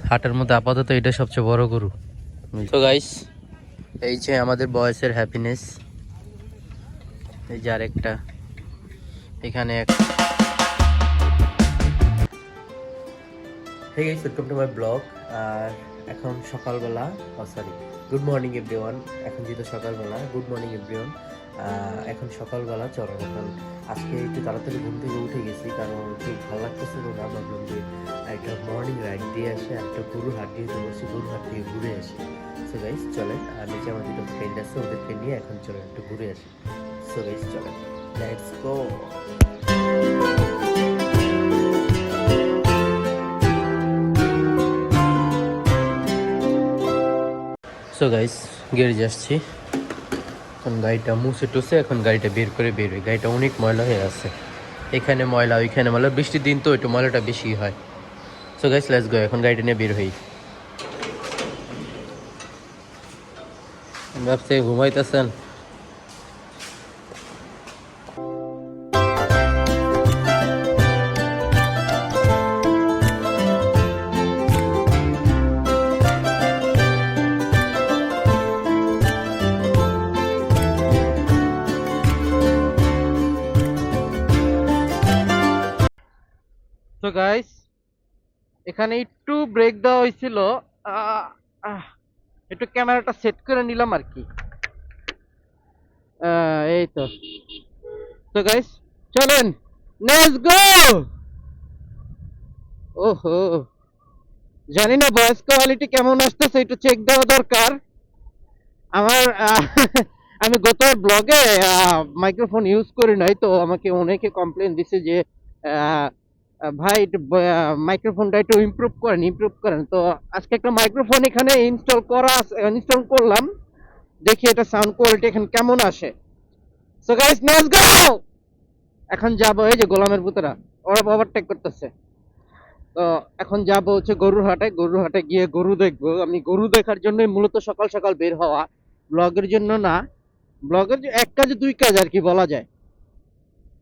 হাটের মধ্যে আপাতত এটা সবচেয়ে বড় গরু। তো গাইস, এই যে আমাদের বয়সের হ্যাপিনেস, এই যে আরেকটা এখানে hey guys, welcome to my blog. আর এখন সকালবেলা, সরি, গুড মর্নিং এভরিওয়ান। এখন যেহেতু সকালবেলা, গুড মর্নিং এভরিওয়ান। এখন সকালবেলা চলো, এখন আজকে একটু তাড়াতাড়ি ঘুম থেকে উঠে গেছি, কারণ ঠিক ভালো লাগতেছিল না। ভাবলাম যে একটা মর্নিং রাইড দিয়ে আসে, একটা গরু হাট দিয়ে বসে গরু হাট থেকে ঘুরে আসি। সো গাইস চলেন, আর নিচে আমার দুটো ফ্রেন্ড আছে, ওদেরকে নিয়ে এখন চলেন একটু ঘুরে আসি। সো গাইস চলেন, লেটস গো। সো গাইস, গ্যারেজে আসছি। এখন গাড়িটা মুছে টুছে এখন গাড়িটা বের করে বেরোয়। গাড়িটা অনেক ময়লা হয়ে আছে, এখানে ময়লা ওইখানে ময়লা, বৃষ্টির দিন তো একটু ময়লাটা বেশি হয়। সো গাইস লেটস গো, এখন গাড়িটা নিয়ে বের হই। ভাবছে ঘুমাইতেছেন। তো গাইস, এখানে একটু ব্রেক দেওয়া হয়েছিল, একটু ক্যামেরাটা সেট করে নিলাম আর কি। এই তো। তো গাইস চলেন, লেটস গো। ওহো, জানি না ভয়েস কোয়ালিটি কেমন আসতেছে, একটু চেক দেওয়া দরকার আমার। আমি গত ব্লগে মাইক্রোফোন ইউজ করি নাই, তো আমাকে অনেকে কমপ্লেন দিছে যে ভাই একটু মাইক্রোফোনটা একটু ইমপ্রুভ করেন। তো আজকে একটা মাইক্রোফোন এখানে ইনস্টল করলাম, দেখি এটা সাউন্ড কোয়ালিটি এখন কেমন আসে। সো গাইস লেটস গো। এখন যাবো, এই যে গোলামের পুতরা ওরা ওভারটেক করতেছে। তো এখন যাবো হচ্ছে গরুর হাটে। গরুর হাটে গিয়ে গরু দেখবো। আমি গরু দেখার জন্যই মূলত সকাল সকাল বের হওয়া, ব্লগের জন্য না। ব্লগের এক কাজে দুই কাজ আর কি বলা যায়।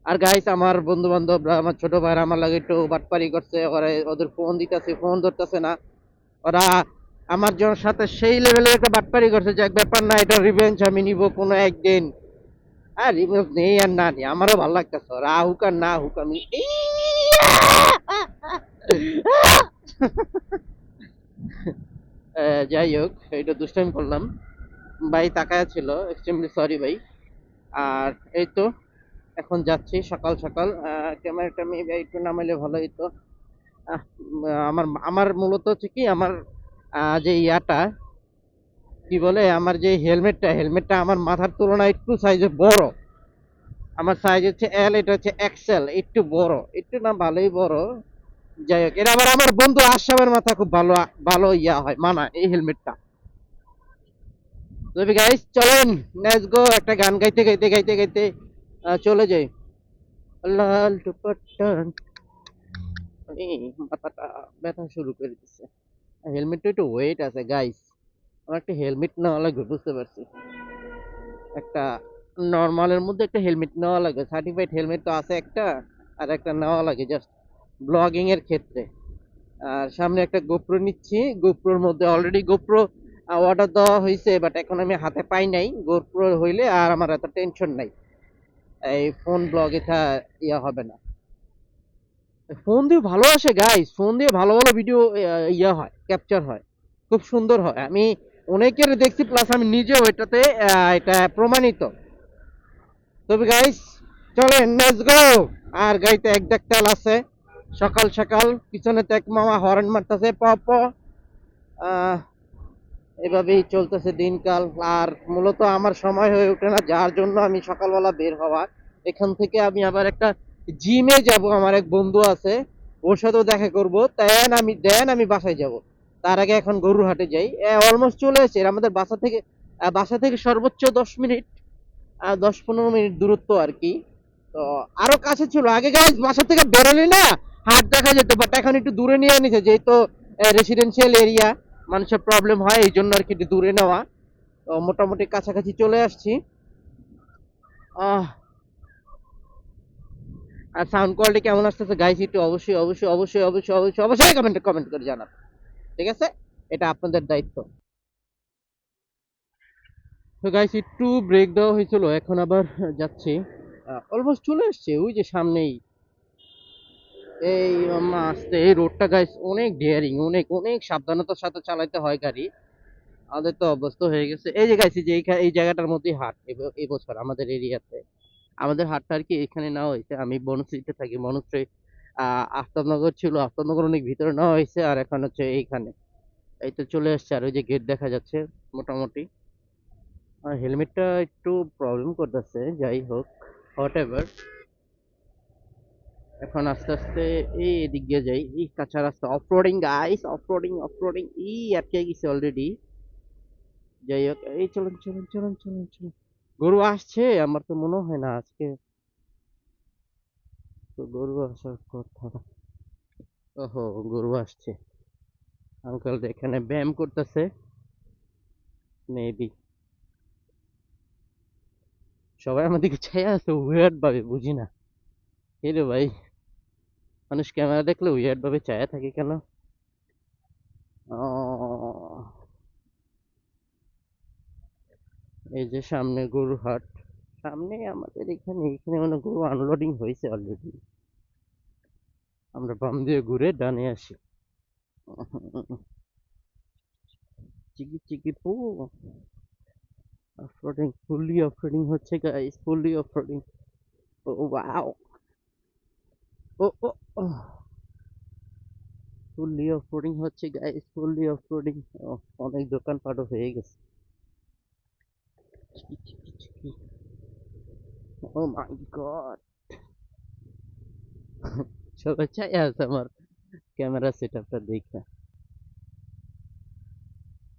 আর গাইস, আমার বন্ধু বান্ধবরা, আমার ছোট ভাইরা আমার লাগে একটু বাটপারি করছে, ওরা ওদের ফোন দিতেছে, ফোন ধরতেছে না। ওরা আমার জন্য সাথে সেই লেভেলের একটা বাটপারি করছে যে এক ব্যাপার না, এটা রিভেঞ্জ আমি নিব কোনো একদিন। আর রিভেঞ্জ নেই আর না নেই, আমারও ভালো লাগতেছে। ওরা হুক আর না হুক আমি যাই হোক, এটা দুষ্টামি করলাম। ভাই তাকায়া ছিল, এক্সট্রিমলি সরি ভাই। আর এই তো এখন যাচ্ছি সকাল সকাল। ক্যামেরাটা মেবি একটু নামাইলে ভালো হইতো। আহ, আমার আমার মূলত হচ্ছে কি, আমার যে ইয়াটা কি বলে, আমার যে হেলমেটটা আমার মাথার তুলনায় একটু সাইজে বড়। আমার সাইজ হচ্ছে এল, এটা হচ্ছে এক্সেল, একটু বড়, একটু না ভালোই বড়। যাই হোক, এটা আবার আমার বন্ধু আশরাফের মাথা খুব ভালো ভালো ইয়া হয় মানা এই হেলমেটটা। তবে গাইস চলেন, লেটস গো। একটা গান গাইতে গাইতে গাইতে গাইতে চলে যাই। লাল দুপাট্টা, মাথাটা ব্যথা শুরু করে দিচ্ছে। হেলমেটটা একটু ওয়েট আছে গাইস, আমার একটা হেলমেট নেওয়া লাগবে, বুঝতে পারছি। একটা নর্মালের মধ্যে একটা হেলমেট নেওয়া লাগবে, সার্টিফাইড হেলমেট তো আছে একটা, আর একটা নেওয়া লাগে জাস্ট ব্লগিং এর ক্ষেত্রে। আর সামনে একটা গোপ্রো নিচ্ছি, গোপ্রোর মধ্যে অলরেডি গোপ্রো অর্ডার দেওয়া হয়েছে, বাট এখন আমি হাতে পাই নাই। গোপ্রো হইলে আর আমার এত টেনশন নাই, এই ফোন ব্লগে ইয়া হবে না। ফোন দিয়ে ভালো আসে গাইস, ফোন দিয়ে ভালো ভালো ভিডিও ইয়া হয়, ক্যাপচার হয়, খুব সুন্দর হয়। আমি অনেকের দেখছি, প্লাস আমি নিজেও এটাতে এটা প্রমাণিত। তবে গাইস চলেন লেটস গো। আর গাইতে এক দেখ তেল আছে, সকাল সকাল পিছনে এক মামা হর্ন মারতেছে প প। আহ, এভাবেই চলতেছে দিনকাল। আর মূলত আমার সময় হয়ে ওঠে না, যার জন্য আমি সকালবেলা বের হওয়া। এখান থেকে আমি আবার একটা জিমে যাব, আমার এক বন্ধু আছে, ওর সাথেও দেখা করব। দেন আমি বাসায় যাব। তার আগে এখন গরুর হাটে যাই। অলমোস্ট চলে এসেছে আমাদের বাসা থেকে সর্বোচ্চ 10 মিনিট, 10-15 মিনিট দূরত্ব আর কি। তো আরো কাছে ছিল আগে গাইজ, বাসা থেকে বেরোলে না হাট দেখা যেত, বাট এখন একটু দূরে নিয়ে নিছে, যেহেতু রেসিডেন্সিয়াল এরিয়া, মানুষের প্রবলেম হয়, এই জন্য আর কি একটু দূরে নেওয়া। তো মোটামুটি কাছাকাছি চলে আসছি। আহ আর সাউন্ড কোয়ালিটি কেমন আসতেছে গাইস, একটু অবশ্যই অবশ্যই অবশ্যই অবশ্যই অবশ্যই অবশ্যই কমেন্ট করে জানাবেন। ঠিক আছে, এটা আপনাদের দায়িত্ব। তো গাইস একটু ব্রেক দেওয়া হয়েছিল, এখন আবার যাচ্ছি। অলমোস্ট চলে আসছে, ওই যে সামনেই। এই আসতে এই রোডটা গাইস অনেক ডেয়ারিং, অনেক অনেক সাবধানতার সাথে চালাতে হয় গাড়ি। আমাদের তো অভ্যস্ত হয়ে গেছে। এই যে গাইস, যে এই জায়গাটার মধ্যেই হাট এই বছর আমাদের এরিয়াতে। আমাদের হাটটা আর কি এখানে নেওয়া হয়েছে। আমি বনশ্রীতে থাকি, বনশ্রী আফতাবনগর ছিল, আফতাবনগর অনেক ভিতরে নেওয়া হয়েছে, আর এখন হচ্ছে এইখানে। এই তো চলে আসছে, আর ওই যে গেট দেখা যাচ্ছে মোটামুটি। আর হেলমেটটা একটু প্রবলেম করতেছে, যাই হোক, হোয়াট এভার। এখন আস্তে আস্তে এই এদিক দিয়ে যাই, এই কাঁচা রাস্তা, অফরোডিং গাইস, অফরোডিং অফরোডিং। আটকে গেছে অলরেডি। যাই হোক, এই চলুন চলুন চলুন চলুন চলুন। গরু আসছে, আমার তো মনে হয় না আজকে তো গরু আসার কথা। ওহো, গরু আসছে। আঙ্কেল এখানে ব্যায়াম করতেছে মেবি। সবাই আমাদেরকে ছায়া আছে উইয়ার্ড ভাবে, বুঝি না। এই রে ভাই, মানুষ ক্যামেরা দেখলে উইয়ার্ড ভাবে ছায়া থাকে কেন? এই যে সামনে গরু হাট, সামনে আমাদের এখানে এখানে মানে গরু আনলোডিং হয়েছে অলরেডি। আমরা বাম দিয়ে ঘুরে ডানে আসি। চিকি চিকি পু, অফরোডিং, ফুললি অফরোডিং হচ্ছে গাইস, ফুললি অফরোডিং। ও ওয়াও, ও ও ফুললি অফরোডিং হচ্ছে গাইস, ফুললি অফরোডিং। অনেক দোকানপাটও হয়ে গেছে। চিকি চিকি চিকি, ও মাই গড। সবাই চাই আছে আমার ক্যামেরা সেটআপটা দেখে।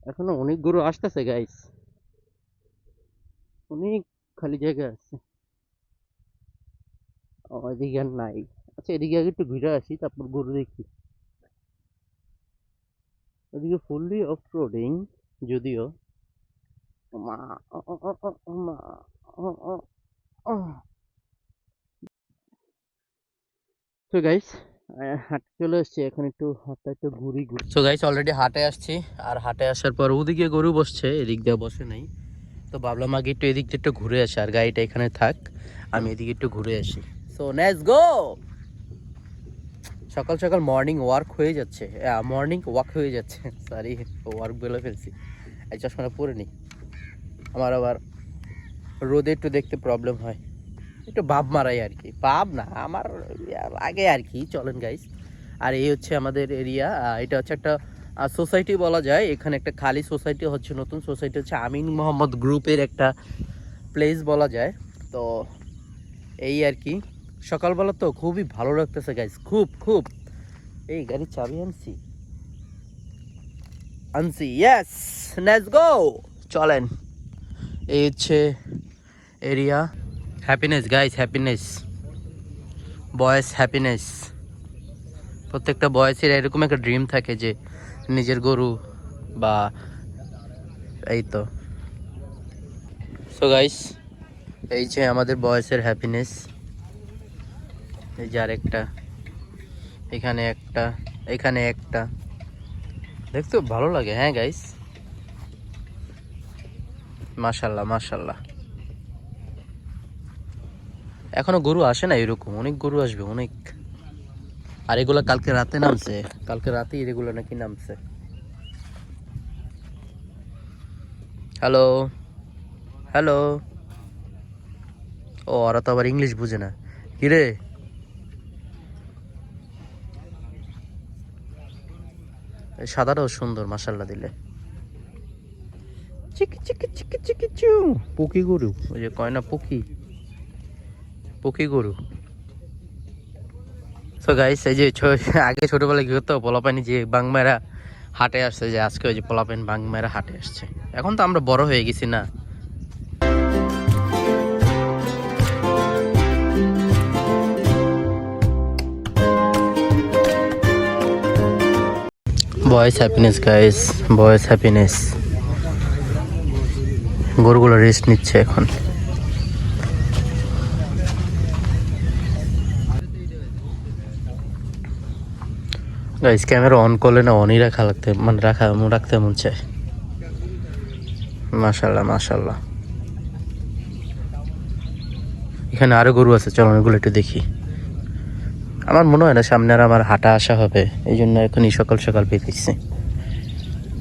এখনো অনেক গরু আসতেছে গাইস, অনেক খালি জায়গা আছে। এদিকে আর নাই। আচ্ছা, এদিকে আগে একটু ঘুরে আসি, তারপর গরু দেখি। ওদিকে ফুললি অফ রোডিং যদিও। মা, মা, তো গাইস হাটে চলে আসছি, এখন একটু হাটটা একটু ঘুরি ঘুরি। তো গাইস অলরেডি হাটে আসছি, আর হাটে আসার পর ওদিকে গরু বসছে, এদিক দিয়ে বসে নাই। তো ভাবলাম আগে একটু এদিক দিয়ে একটু ঘুরে আসি, আর গাড়িটা এখানে থাক, আমি এদিকে একটু ঘুরে আসি। So let's go. সকাল সকাল মর্নিং ওয়ার্ক হয়ে যাচ্ছে, মর্নিং ওয়াক হয়ে যাচ্ছে, সরি ওয়ার্ক বলে ফেলছি। এই চশমাটা পরে নি, আমার আবার রোদে একটু দেখতে প্রবলেম হয়, একটু ভাব মারাই আর কি, ভাব না আমার আগে আর কি। চলেন গাইস, আর এই হচ্ছে আমাদের এরিয়া। এটা হচ্ছে একটা সোসাইটি বলা যায়, এখানে একটা খালি সোসাইটি হচ্ছে, নতুন সোসাইটি হচ্ছে আমিন মোহাম্মদ গ্রুপের একটা প্লেস বলা যায়। তো এই আর কি, সকালবেলা তো খুবই ভালো লাগতেছে গাইস, খুব খুব। এই গাড়ির চাবি আনছি আনছি, ইয়েস, লেটস গো। চলেন, এই হচ্ছে এরিয়া। হ্যাপিনেস গাইস, হ্যাপিনেস, বয়েস হ্যাপিনেস। প্রত্যেকটা বয়েসের এরকম একটা ড্রিম থাকে যে নিজের গরু বা এই তো। সো গাইস, এই যে আমাদের বয়েসের হ্যাপিনেস। এই যে আরেকটা, এখানে একটা, এখানে একটা, দেখতে ভালো লাগে। হ্যাঁ গাইস, মাশাল্লাহ মাশাল্লাহ। এখনো গরু আসে না এরকম, অনেক গরু আসবে অনেক। আর এগুলো কালকে রাতে নামছে, কালকে রাতে এগুলো নাকি নামছে। Hello hello. ও, ওরা তো আবার ইংলিশ বুঝে না, কিরে। সাদাটাও সুন্দর মাশাল্লাহ দিলে। চিকি চিকি চিকি চিকি চু, পকি গরু, ওই যে কয় না পকি, পকি গরু। সো গাইস, এই যে আগে ছোটবেলায় কি হতো, পোলাপানি যে বাংমেরা হাটে আসছে, যে আজকে ওই যে পোলাপান বাংমেরা হাটে আসছে। এখন তো আমরা বড় হয়ে গেছি না। বয়েস হ্যাপিনেস গাইস, বয়েস হ্যাপিনেস। গরুগুলো রেস্ট নিচ্ছে এখন। গাইস ক্যামেরা অন করলে না অনই রাখতে মন চায়। মাশাআল্লাহ মাশাআল্লাহ। এখানে আরো গরু আছে, চলো এগুলো একটু দেখি। আমার মনে হয় না সামনে আর আমার হাঁটা আসা হবে, এই জন্য এখনই সকাল সকাল বেরিয়েছি।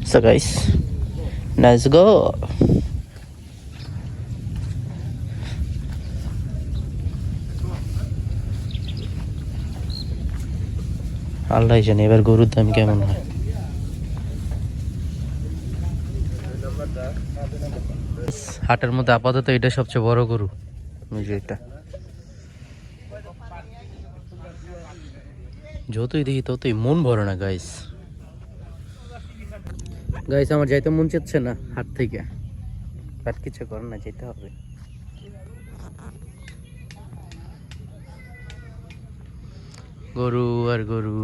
So guys let's go. Allah জানে এবার গরুর দাম কেমন হয়। হাটের মধ্যে আপাতত এটা সবচেয়ে বড় গরু, এটা যতই দেখি ততই মন ভরে না গাইস। গাইস আমার যাইতে মন চাচ্ছে না হাট থেকে, আর কিছু করার না, যেতে হবে। গরু আর গরু।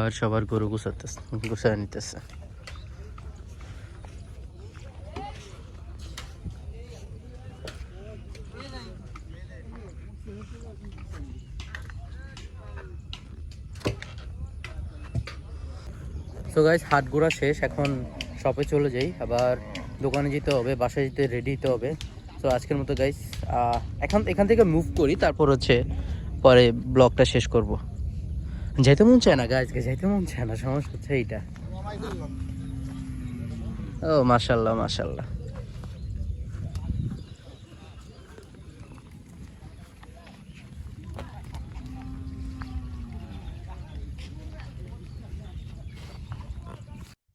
আর সবার গরু গুছায় নিতেছে। সো গাইস হাট ঘোরা শেষ, এখন শপে চলে যাই, আবার দোকানে যেতে হবে, বাসায় যেতে রেডি হতে হবে। সো আজকের মতো গাইস এখান থেকে মুভ করি, তারপর হচ্ছে পরে ব্লগটা শেষ করব। যাইতে মন চায় না গাইজকে, যাইতে মন চায় না, সমস্যা হচ্ছে এইটা। ও মাশাআল্লাহ মাশাআল্লাহ।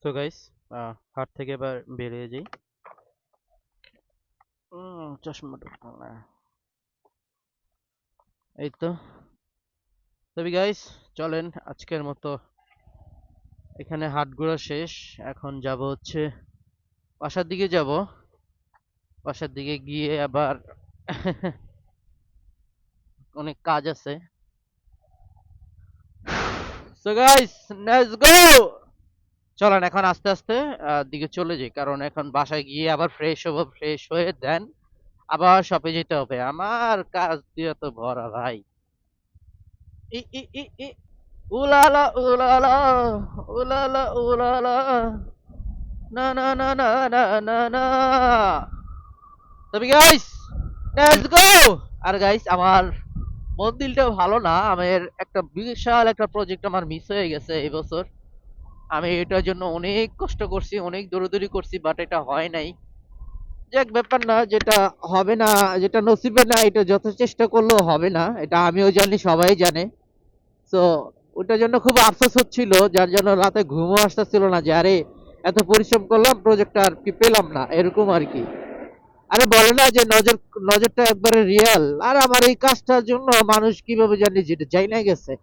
তো গাইস হাট থেকে এবার বেরিয়ে যাই। চশমাটা এই তো। তবে গাইস চলেন আজকের মতো এখানে হাট ঘোরা শেষ, এখন যাব হচ্ছে বাসার দিকে যাব। বাসার দিকে গিয়ে আবার অনেক কাজ আছে। সো গাইস লেটস গো। চলেন এখন আস্তে আস্তে দিকে চলে যাই, কারণ এখন বাসায় গিয়ে আবার ফ্রেশ হবো, ফ্রেশ হয়ে দেন আবার শপে যেতে হবে, আমার কাজ দিয়ে তো ভরা ভাই। ই ই ই ই উলালা উলালা উলালা উলালা না না না না না না না। তবে গাইস লেটস গো। আর গাইস আমার মন দিলটাও ভালো না, আমার একটা বিশাল একটা প্রজেক্ট আমার মিস হয়ে গেছে এই বছর। আমি এটার জন্য অনেক কষ্ট করছি, অনেক দৌড়াদৌড়ি করছি, বাট এটা হয় নাই। যাক ব্যাপার না, যেটা হবে না, যেটা নসিবে না, এটা যত চেষ্টা করলেও হবে না, এটা আমিও জানি, সবাই জানে। তো ওটার জন্য খুব আফসোস হচ্ছিল, যার জন্য রাতে ঘুমও আসতেছিল না, যে আরে এত পরিশ্রম করলাম প্রজেক্টটা আর কি পেলাম না, এরকম আর কি। আরে বলে না যে নজরটা একবারে রিয়েল, আর আমার এই কাজটার জন্য মানুষ কিভাবে জানি যেটা যাই না গেছে।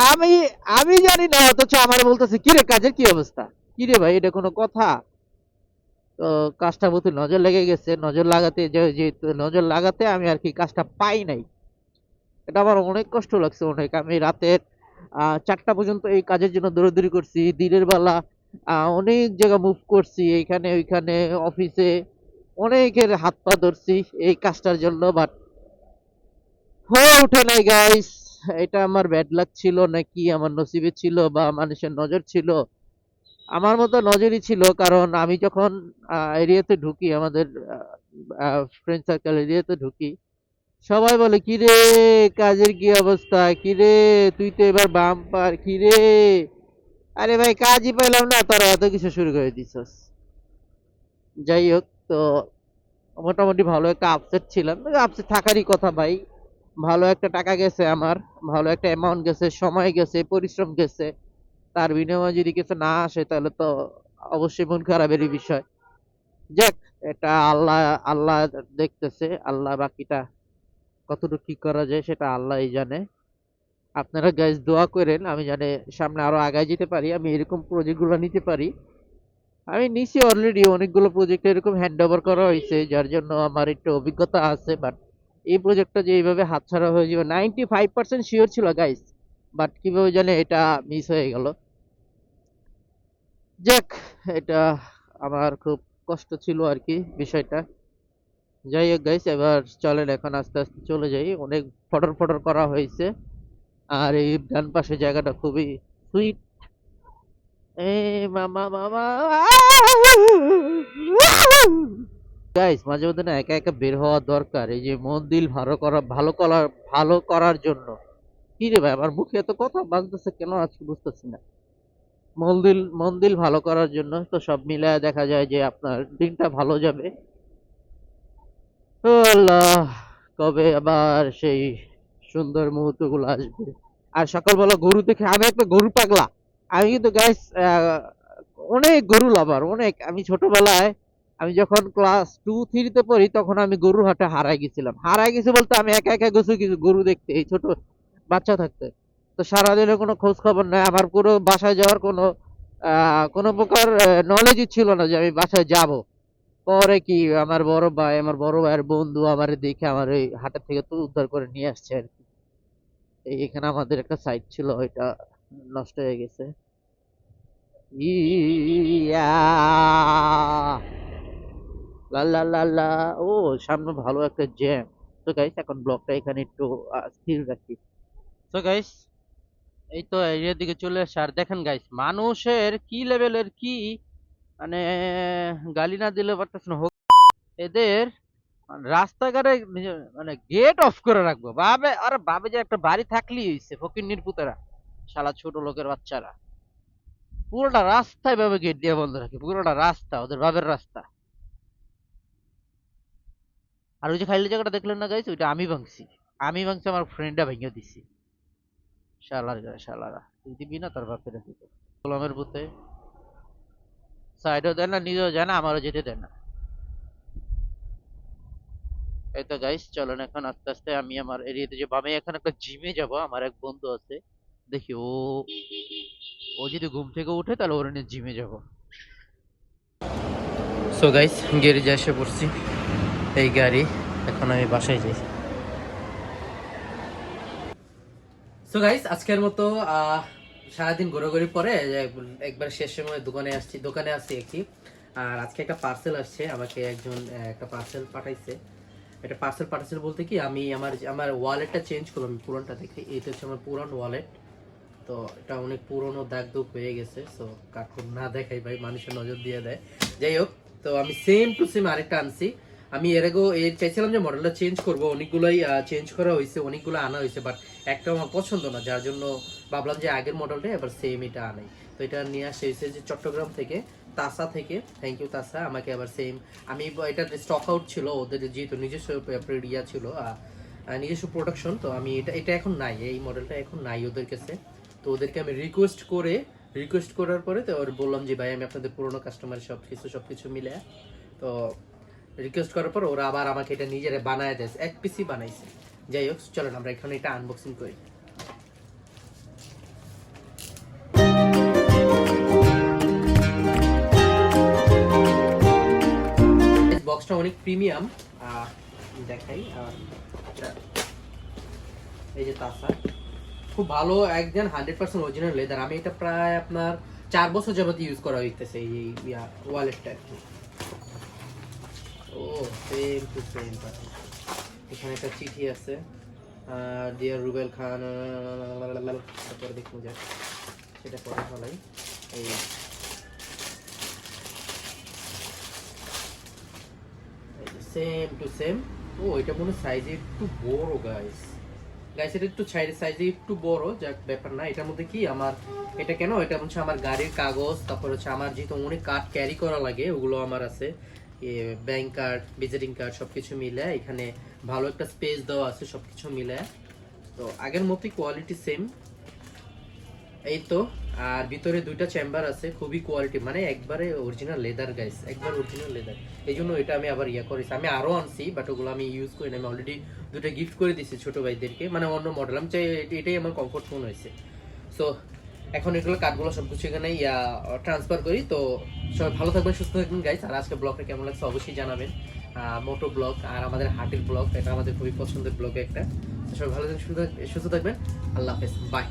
আমি আমি জানি না, অথচ আমার বলতেছে কিরে কাজের কি অবস্থা, কিরে ভাই এটা কোনো কথা? তো কাজটার প্রতি নজর লেগে গেছে, নজর লাগাতে যেহেতু নজর লাগাতে আমি আর কি কাজটা পাই নাই। এটা আমার অনেক কষ্ট লাগছে, অনেক। আমি রাতের 4টা পর্যন্ত এই কাজের জন্য দৌড়াদৌড়ি করছি, দিনের বেলা অনেক জায়গা মুভ করছি, এইখানে ওইখানে, অফিসে অনেকের হাত পা ধরছি এই কাজটার জন্য, বাট হয়ে ওঠে নাই গাইস। এটা আমার ব্যাড লাক ছিল নাকি আমার নসিবে ছিল বা মানুষের নজর ছিল? আমার মতো নজরই ছিল, কারণ আমি যখন এরিয়াতে ঢুকি, আমাদের ফ্রেন্ড সার্কেল এরিয়াতে ঢুকি, সবাই বলে কিরে কাজের কি অবস্থা, কিরে তুই তো এবার বাম্পার, কিরে। আরে ভাই কাজই পাইলাম না, তোরা এত কিছু শুরু করে দিছস। যাই হোক, তো মোটামুটি ভালো একটা আপসেট ছিলাম, আপসেট থাকারই কথা ভাই। ভালো একটা টাকা গেছে আমার, ভালো একটা অ্যামাউন্ট গেছে, সময় গেছে, পরিশ্রম গেছে, তার বিনিময়ে যদি কিছু না আসে তাহলে তো অবশ্যই মন খারাপেরই বিষয়। যাক, এটা আল্লাহ আল্লাহ দেখতেছে, আল্লাহ বাকিটা কতটুকু কি করা যায় সেটা আল্লাহই জানে। আপনারা গাইজ দোয়া করেন আমি জানি সামনে আরো আগায় যেতে পারি, আমি এরকম প্রজেক্ট গুলো নিতে পারি। আমি নিছি অলরেডি অনেকগুলো প্রজেক্ট এরকম হ্যান্ড ওভার করা হয়েছে, যার জন্য আমার একটু অভিজ্ঞতা আছে, বাট এই প্রজেক্টটা যে এইভাবে হাতছাড়া হয়ে যাবে 95% শিওর ছিল গাইস, বাট কিভাবে জানে এটা মিস হয়ে গেল। যাক, এটা আমার খুব কষ্ট ছিল আর কি বিষয়টা। যাই হোক গাইস, এবার চলেন এখন আস্তে আস্তে চলে যাই। অনেক ফটর ফটর করা হয়েছে। আর এই ডান পাশে জায়গাটা খুবই সুইট। এ মামা মামা গাইস, মাঝে মধ্যে না একা একা বের হওয়া দরকার, এই যে মন দিল ভালো করার জন্য। কি রে ভাই, আমার মুখে এত কথা বাজতেছে কেন আজকে বুঝতেছি না। মন দিল ভালো করার জন্য তো সব মিলায় দেখা যায় যে আপনার দিনটা ভালো যাবে। ও আল্লাহ, কবে আবার সেই সুন্দর মুহূর্তগুলো আসবে। আর সকালবেলা গরু দেখে, আমি একটা গরু পাগলা। আমি কিন্তু গাইস অনেক গরু লাভার, অনেক। আমি ছোটবেলায়, আমি যখন ক্লাস 2-3 পড়ি, তখন আমি গরু হাটে হারাই গেছি বলতে আমি একা একা গেছি কিছু গরু দেখতে, এই ছোট বাচ্চা থাকতে। তো সারাদিনে কোনো খোঁজ খবর নাই, আমার পুরো বাসায় যাওয়ার কোনো প্রকার নলেজই ছিল না যে আমি বাসায় যাব। পরে কি, আমার বড় ভাইয়ের বন্ধু আমার দেখে আমার ওই হাটের থেকে তো উদ্ধার করে নিয়ে আসছে আর কি। এখানে আমাদের একটা সাইট ছিল, ওইটা নষ্ট হয়ে গেছে। ইয়া লা লা লা লা। ও, সামনে ভালো একটা জ্যাম। তো গাইস, এখন ব্লগটা এখানে একটু স্থির রাখি। তো গাইস, এই তো এরিয়ার দিকে চলে আসছে। আর দেখেন গাইস, মানুষের কি লেভেলের কি, মানে গালি না দিলে পারতেছ না হোক এদের। রাস্তাঘাটে মানে গেট অফ করে রাখবো ভাবে, আরে ভাবে যে একটা বাড়ি থাকলেই হইছে, ফকিন্নির পুতেরা, শালা ছোট লোকের বাচ্চারা। পুরোটা রাস্তায় ভাবে গেট দিয়ে বন্ধ রাখে, পুরোটা রাস্তা ওদের বাবের রাস্তা। আর ওই যে খাইলে জায়গাটা দেখলেন না গাইস, ওইটা আমি ভাঙছি, আমার ফ্রেন্ডটা ভেঙে দিছি। শালারা, তুই দিবি না তোর বাপের দিতে। গোলামের পুতে সাইডও দেয় না, নিজেও যায় না, আমারও যেতে দেয় না। এই তো গাইস, চলেন এখন আস্তে আস্তে আমি আমার এরিয়াতে যে বামে এখন একটা জিমে যাব, আমার এক বন্ধু আছে। দেখি ও ও যদি ঘুম থেকে উঠে তাহলে ওর নিয়ে জিমে যাব। সো গাইস, গ্যারেজে এসে পড়ছি, এই গাড়ি। এখন আমি বাসায় যাই। সো গাইস, আজকের মতো সারাদিন ঘোরাঘুরির পরে একবার শেষ সময় দোকানে আসছি একটি। আর আজকে একটা পার্সেল আসছে, আমাকে একজন একটা পার্সেল পাঠাইছে। এটা পার্সেল পাঠাইছিল বলতে কি, আমি আমার ওয়ালেটটা চেঞ্জ করলাম, আমি পুরানটা দেখি। এটা হচ্ছে আমার পুরান ওয়ালেট। তো এটা অনেক পুরনো দাগ দুগ হয়ে গেছে। সো কার্টুন না দেখাই ভাই, মানুষের নজর দিয়ে দেয়। যাই হোক, তো আমি সেম টু সেম আরেকটা আনছি। আমি এর চাইছিলাম যে মডেলটা চেঞ্জ করব, অনেকগুলোই চেঞ্জ করা হয়েছে, অনেকগুলো আনা হয়েছে, বাট একটা আমার পছন্দ না, যার জন্য ভাবলাম যে আগের মডেলটা এবার সেম এটা আনাই। তো এটা নিয়ে আসা হয়েছে যে চট্টগ্রাম থেকে, তাসা থেকে। থ্যাংক ইউ তাসা, আমাকে আবার সেম। আমি এটা স্টক আউট ছিল ওদের, যেহেতু নিজস্ব ইয়া ছিল, নিজস্ব প্রোডাকশন। তো আমি এটা এখন নাই, এই মডেলটা এখন নাই ওদের কাছে। তো ওদেরকে আমি রিকোয়েস্ট করার পরে তো ওর বললাম যে ভাই, আমি আপনাদের পুরোনো কাস্টমার, সবকিছু মিলে। তো রিকোয়েস্ট করার পর ওরা আবার আমাকে এটা নিজেরা বানায় দেয়, এক পিসি বানাইছে। যাই হোক, চলেন আমরা এখানে এটা আনবক্সিং করি। বক্সটা অনেক প্রিমিয়াম, দেখাই। আর এই যে তাসা, খুব ভালো একজন 100% অরিজিনাল লেদার। আমি এটা প্রায় আপনার 4 বছর যাবত ইউজ করা হইতেছে এই ওয়ালেটটা। ও, সেম টু সেম। এখানে একটা চিঠি আছে, ডিয়ার রুবেল খান, তারপরে দেখুন যাক, সেটা পরে ফলাই। এই সেম টু সেম। ও, এটা মনে সাইজে একটু বড় গাইস। এটা একটু সাইজে একটু বড়, যাক ব্যাপার না। এটার মধ্যে কি আমার, এটা কেন, এটা হচ্ছে আমার গাড়ির কাগজ, তারপর হচ্ছে আমার যেহেতু অনেক কার্ড ক্যারি করা লাগে, ওগুলো আমার আছে। ব্যাংক কার্ড, ভিজিটিং কার্ড, সবকিছু মিলে এখানে ভালো একটা স্পেস দেওয়া আছে, সবকিছু মিলে। তো আগের মতোই কোয়ালিটি সেম, এই তো। আর ভিতরে 2টা চেম্বার আছে, খুবই কোয়ালিটি, মানে একবারে অরিজিনাল লেদার গাইস, একবার অরিজিনাল লেদার। এই জন্য এটা আমি আবার করেছি। আমি আরো আনছি, বাট ওগুলো আমি ইউজ করি না। আমি অলরেডি 2টা গিফট করে দিচ্ছি ছোট ভাইদেরকে, মানে অন্য মডেল। আমি চাই এটাই আমার কমফোর্ট ফোন হয়েছে। সো এখন এগুলো কার্ডগুলো সবকিছু এখানে ট্রান্সফার করি। তো সবাই ভালো থাকবেন, সুস্থ থাকবেন গাইস। আর আজকে ব্লগটা কেমন লাগছে অবশ্যই জানাবেন। মোটো ব্লগ আর আমাদের হাটের ব্লগ, এটা আমাদের খুবই পছন্দের ব্লগ একটা। সবাই ভালো থাকবেন, সুস্থ থাকবেন। আল্লাহ হাফেজ, বাই।